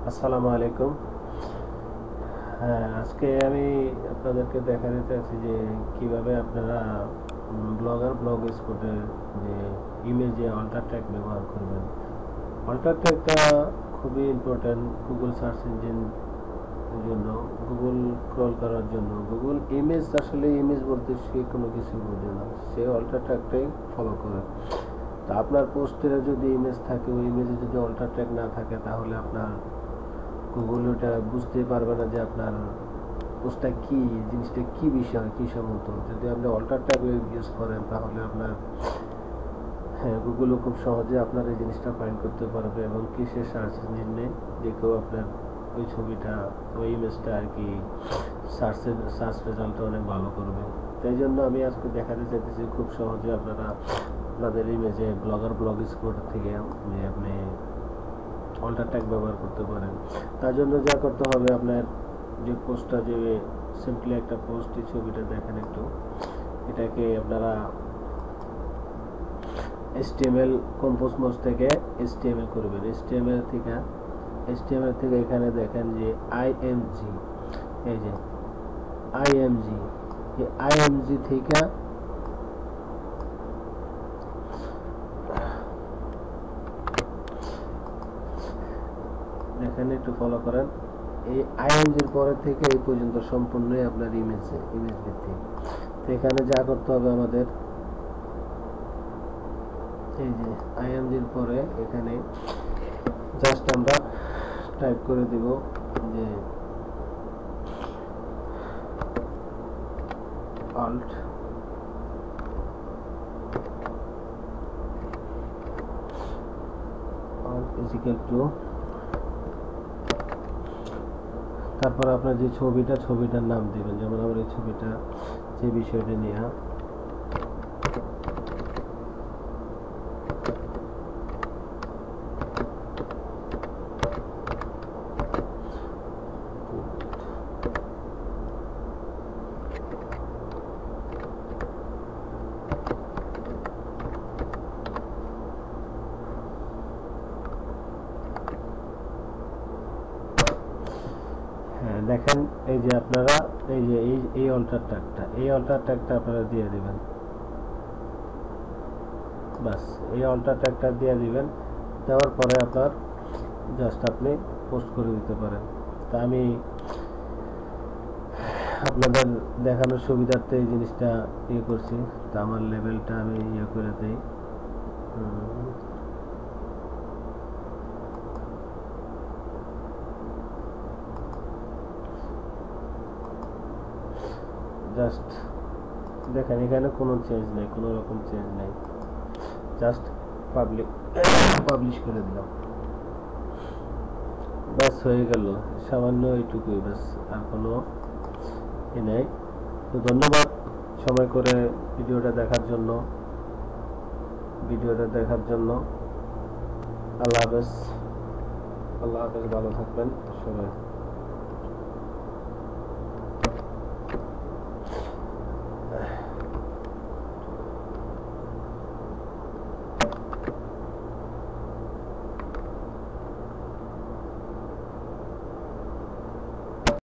আসসালামু আলাইকুম। হ্যাঁ, আজকে আমি আপনাদেরকে দেখাতে চাচ্ছি যে কিভাবে আপনারা ব্লগার ব্লগ স্পটের যে ইমেজে অল্টার ট্যাগ ব্যবহার করবেন। অল্টার ট্যাগটা খুবই ইম্পর্ট্যান্ট গুগল সার্চ ইঞ্জিন জন্য, গুগল ক্রল করার জন্য। গুগল ইমেজ আসলে ইমেজ বলতে সে কোনো কিছু বোঝে না, সে অল্টার ট্যাগটাই ফলো করে। তা আপনার পোস্টের যদি ইমেজ থাকে, ওই ইমেজে যদি অল্টার ট্যাগ না থাকে, তাহলে আপনার গুগল ওটা বুঝতেই পারবে না যে আপনার পোস্টটা কি, জিনিসটা কি বিষয়, কি সম্মত। যদি আপনি অল্টার ট্যাগ ইউজ করেন তাহলে আপনার গুগলও খুব সহজে আপনার এই জিনিসটা ফাইন্ড করতে পারবে এবং কিসের সার্চ ইঞ্জিনে দেখেও আপনার ওই ছবিটা, ওই ইমেজটা আর কি সার্চ রেজাল্টটা অনেক ভালো করবে। তাই জন্য আমি আজকে দেখাতে চাইতেছি খুব সহজে আপনারা আপনাদের ইমেজে ব্লগার ব্লগ স্পট থেকে আপনি অল্টার ট্যাগ ব্যবহার করতে পারেন। তার জন্য যা করতে হবে, আপনার যে পোস্টটা, যে সিম্পলি একটা পোস্ট, এই ছবিটা দেখেন একটু, এটাকে আপনারা HTML কম্পোজ মোড থেকে HTML করবেন। HTML থেকে এখানে দেখেন যে IMG, এই যে IMG, এই IMG থেকে দেখেন, একটু ফলো করেন। এই IMG-র পরে থেকে এই পর্যন্ত সম্পূর্ণই আপনার ইমেজ ভিত্তিক। তো এখানে যা করতে হবে আমাদের, এই যে IMG-র পরে এখানে জাস্ট আমরা টাইপ করে দিব যে alt is equal to, তারপর আপনার যে ছবিটার নাম দিবেন। যেমন আমরা এই ছবিটা, যে বিষয়টা নিয়ে, দেখেন এই যে আপনারা এই যে এই অল্টার ট্যাগটা আপনারা দিয়ে দিবেন। বাস, এই অল্টার ট্যাগটা দিয়ে দিবেন। দেওয়ার পরে আপনার জাস্ট আপনি পোস্ট করে দিতে পারেন। তা আমি আপনাদের দেখানোর সুবিধার্থে এই জিনিসটা ইয়ে করছি। তা আমার লেভেলটা আমি ইয়ে করে দিই। জাস্ট দেখেন, এখানে কোনো চেঞ্জ নেই, কোনো রকম চেঞ্জ নেই। জাস্ট পাবলিশ করে দিলাম, ব্যাস হয়ে গেল। সামান্য এইটুকুই, ব্যাস, আর কোনো ই নেই। তো ধন্যবাদ সময় করে ভিডিওটা দেখার জন্য। আল্লাহ হাফেজ, ভালো থাকবেন সবাই।